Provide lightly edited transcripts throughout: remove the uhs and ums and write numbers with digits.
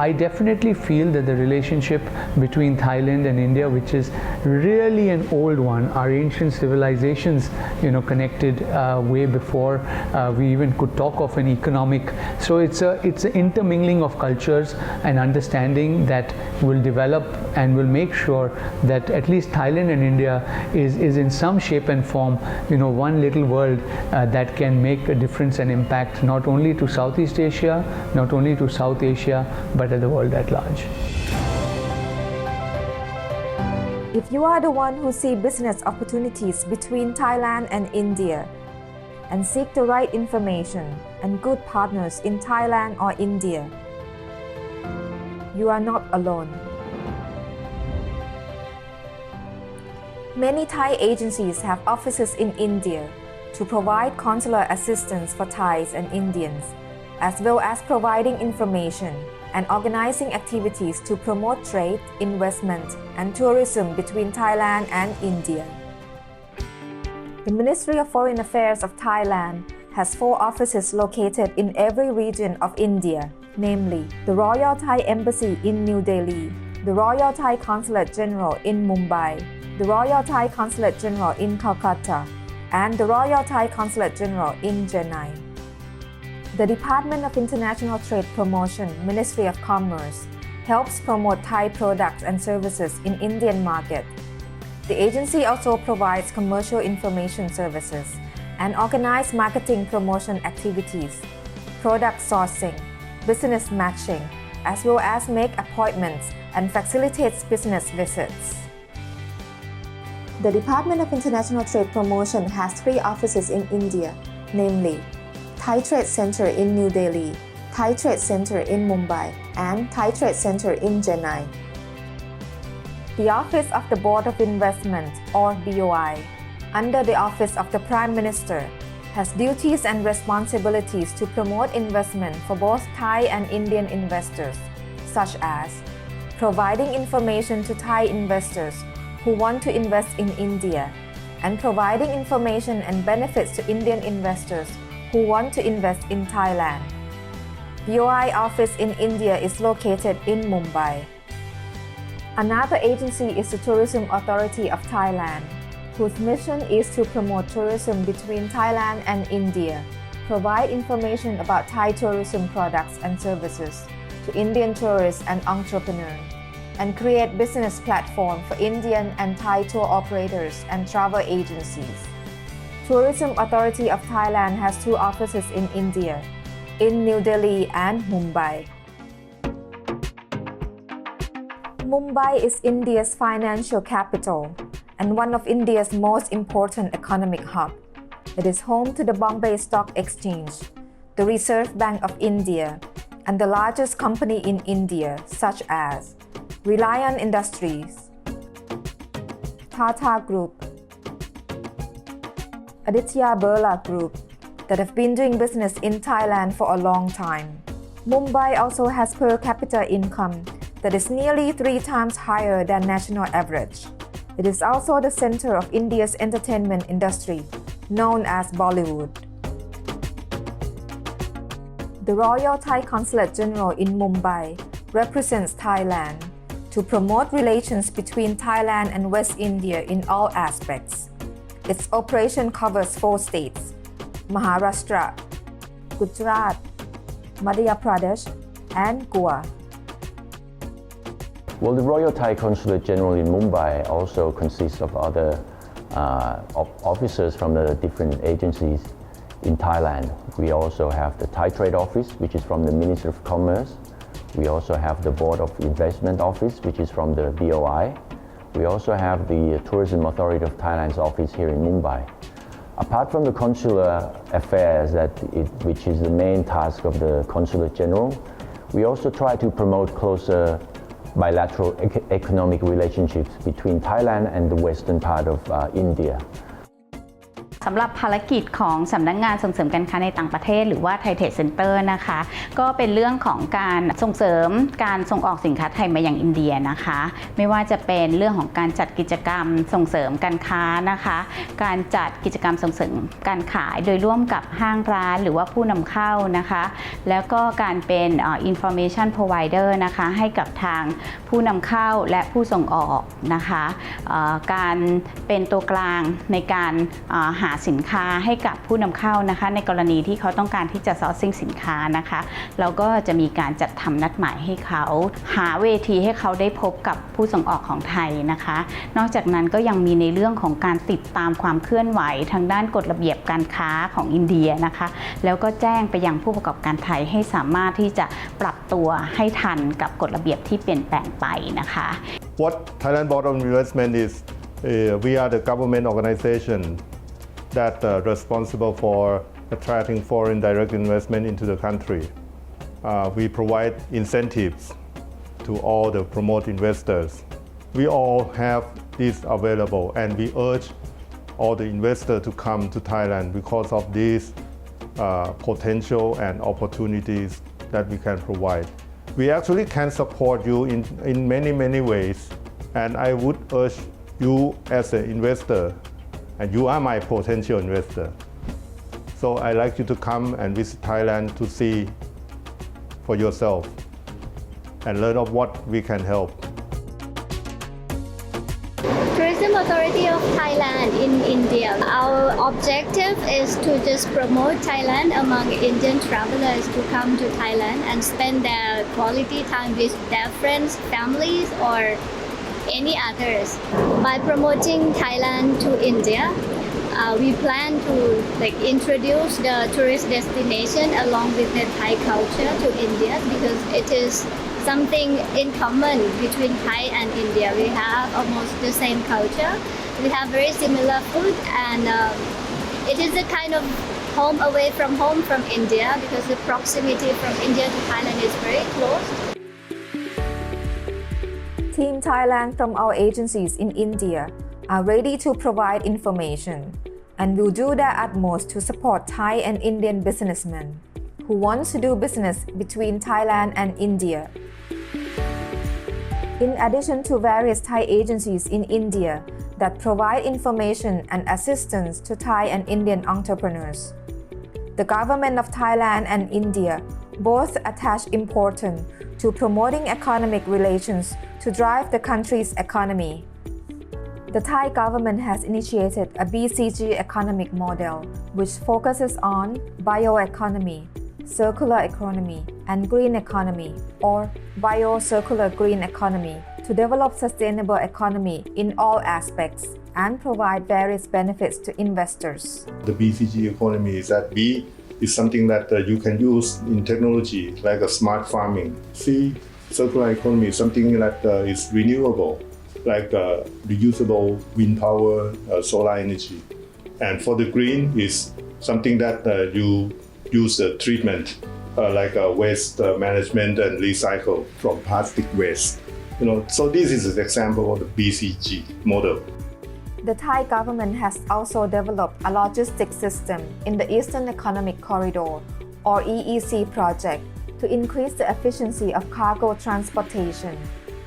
I definitely feel that the relationship between Thailand and India, which is really an old one, our ancient civilizations, connected way before we even could talk of an economic. So it's an intermingling of cultures and understanding that will develop and will make sure that at least Thailand and India is in some shape and form, one little world that can make a difference and impact not only to Southeast Asia, not only to South Asia, but at the world at large. If you are the one who see business opportunities between Thailand and India and seek the right information and good partners in Thailand or India, you are not alone. Many Thai agencies have offices in India to provide consular assistance for Thais and Indians, as well as providing information and organizing activities to promote trade, investment, and tourism between Thailand and India. The Ministry of Foreign Affairs of Thailand has 4 offices located in every region of India, namely the Royal Thai Embassy in New Delhi, the Royal Thai Consulate General in Mumbai, the Royal Thai Consulate General in Calcutta, and the Royal Thai Consulate General in Chennai. The Department of International Trade Promotion, Ministry of Commerce, helps promote Thai products and services in Indian market. The agency also provides commercial information services and organize marketing promotion activities, product sourcing, business matching, as well as make appointments and facilitates business visits. The Department of International Trade Promotion has 3 offices in India, namely Thai Trade Center in New Delhi, Thai Trade Center in Mumbai, and Thai Trade Center in Chennai. The Office of the Board of Investment, or BOI, under the Office of the Prime Minister, has duties and responsibilities to promote investment for both Thai and Indian investors, such as providing information to Thai investors who want to invest in India, and providing information and benefits to Indian investors who want to invest in Thailand. BOI office in India is located in Mumbai. Another agency is the Tourism Authority of Thailand, whose mission is to promote tourism between Thailand and India, provide information about Thai tourism products and services to Indian tourists and entrepreneurs, and create business platform for Indian and Thai tour operators and travel agencies. Tourism Authority of Thailand has 2 offices in India, in New Delhi and Mumbai. Mumbai is India's financial capital and one of India's most important economic hubs. It is home to the Bombay Stock Exchange, the Reserve Bank of India, and the largest company in India such as Reliance Industries, Tata Group, Aditya Birla Group that have been doing business in Thailand for a long time. Mumbai also has per capita income that is nearly 3 times higher than national average. It is also the center of India's entertainment industry, known as Bollywood. The Royal Thai Consulate General in Mumbai represents Thailand to promote relations between Thailand and West India in all aspects. Its operation covers 4 states: Maharashtra, Gujarat, Madhya Pradesh, and Goa. Well, the Royal Thai Consulate General in Mumbai also consists of other officers from the different agencies in Thailand. We also have the Thai Trade Office, which is from the Ministry of Commerce. We also have the Board of Investment Office, which is from the BOI. We also have the Tourism Authority of Thailand's office here in Mumbai. Apart from the consular affairs, which is the main task of the Consulate General, we also try to promote closer bilateral economic relationships between Thailand and the western part of India. สำหรับภารกิจของสำนักงานส่งเสริมการค้าในต่างประเทศหรือว่าไทยเทรดเซ็นเตอร์นะคะก็เป็นเรื่องของการส่งเสริมการส่งออกสินค้าไทยมายังอินเดียนะคะไม่ว่าจะเป็นเรื่องของการจัดกิจกรรมส่งเสริมการค้านะคะการจัดกิจกรรมส่งเสริมการขายโดยร่วมกับห้างร้านหรือว่าผู้นำเข้านะคะแล้วก็การเป็น information provider นะคะให้กับทางผู้นำเข้าและผู้ส่งออกนะคะการเป็นตัวกลางในการหาสินค้าให้กับผู้นำเข้านะคะในกรณีที่เขาต้องการที่จะ sourcing สินค้านะคะเราก็จะมีการจัดทำนัดหมายให้เขาหาเวทีให้เขาได้พบกับผู้ส่งออกของไทยนะคะนอกจากนั้นก็ยังมีในเรื่องของการติดตามความเคลื่อนไหวทางด้านกฎระเบียบการค้าของอินเดียนะคะแล้วก็แจ้งไปยังผู้ประกอบการไทยให้สามารถที่จะปรับตัวให้ทันกับกฎระเบียบที่เปลี่ยนแปลงไปนะคะ What Thailand Board of Investment is, we are the government organization that responsible for attracting foreign direct investment into the country. We provide incentives to all the promote investors. We all have this available and we urge all the investors to come to Thailand because of these potential and opportunities that we can provide. We actually can support you in many ways, and I would urge you as an investor, and you are my potential investor. So I'd like you to come and visit Thailand to see for yourself and learn of what we can help. Tourism Authority of Thailand in India. Our objective is to just promote Thailand among Indian travelers to come to Thailand and spend their quality time with their friends, families, or any others. By promoting Thailand to India, we plan to introduce the tourist destination along with the Thai culture to India because it is something in common between Thai and India. We have almost the same culture. We have very similar food, and it is a kind of home away from home from India because the proximity from India to Thailand is very close. Team Thailand from our agencies in India are ready to provide information and will do their utmost to support Thai and Indian businessmen who want to do business between Thailand and India. In addition to various Thai agencies in India that provide information and assistance to Thai and Indian entrepreneurs, the government of Thailand and India both attach importance to promoting economic relations to drive the country's economy. The Thai government has initiated a BCG economic model which focuses on bioeconomy, circular economy, and green economy, or bio-circular green economy, to develop sustainable economy in all aspects and provide various benefits to investors. The BCG economy is that B is something that you can use in technology like a smart farming. C, circular economy is something that is renewable, like reusable wind power, solar energy. And for the green is something that you use treatment like waste management and recycle from plastic waste. So this is an example of the BCG model. The Thai government has also developed a logistics system in the Eastern Economic Corridor, or EEC project, to increase the efficiency of cargo transportation,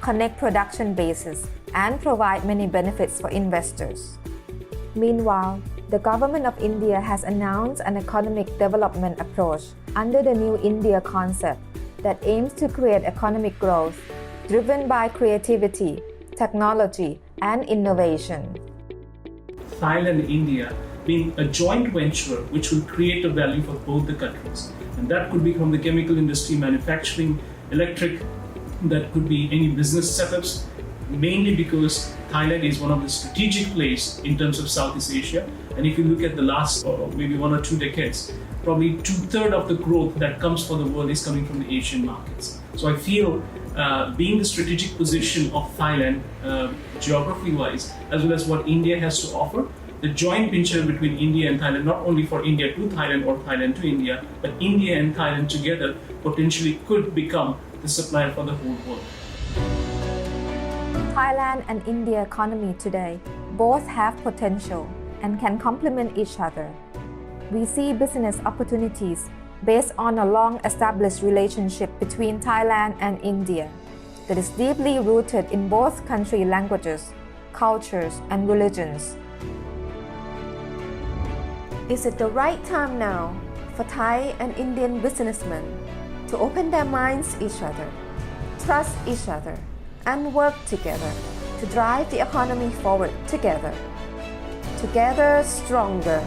connect production bases, and provide many benefits for investors. Meanwhile, the government of India has announced an economic development approach under the New India concept that aims to create economic growth driven by creativity, technology, and innovation. Thailand and India being a joint venture which will create a value for both the countries. And that could be from the chemical industry, manufacturing, electric, that could be any business setups, mainly because Thailand is one of the strategic places in terms of Southeast Asia. And if you look at the last maybe 1 or 2 decades, probably 2/3 of the growth that comes for the world is coming from the Asian markets. So I feel being the strategic position of Thailand geography-wise, as well as what India has to offer, the joint venture between India and Thailand, not only for India to Thailand or Thailand to India, but India and Thailand together potentially could become the supplier for the whole world. Thailand and India economy today both have potential and can complement each other. We see business opportunities based on a long-established relationship between Thailand and India that is deeply rooted in both country languages, cultures, and religions. Is it the right time now for Thai and Indian businessmen to open their minds to each other, trust each other, and work together to drive the economy forward together? Together stronger.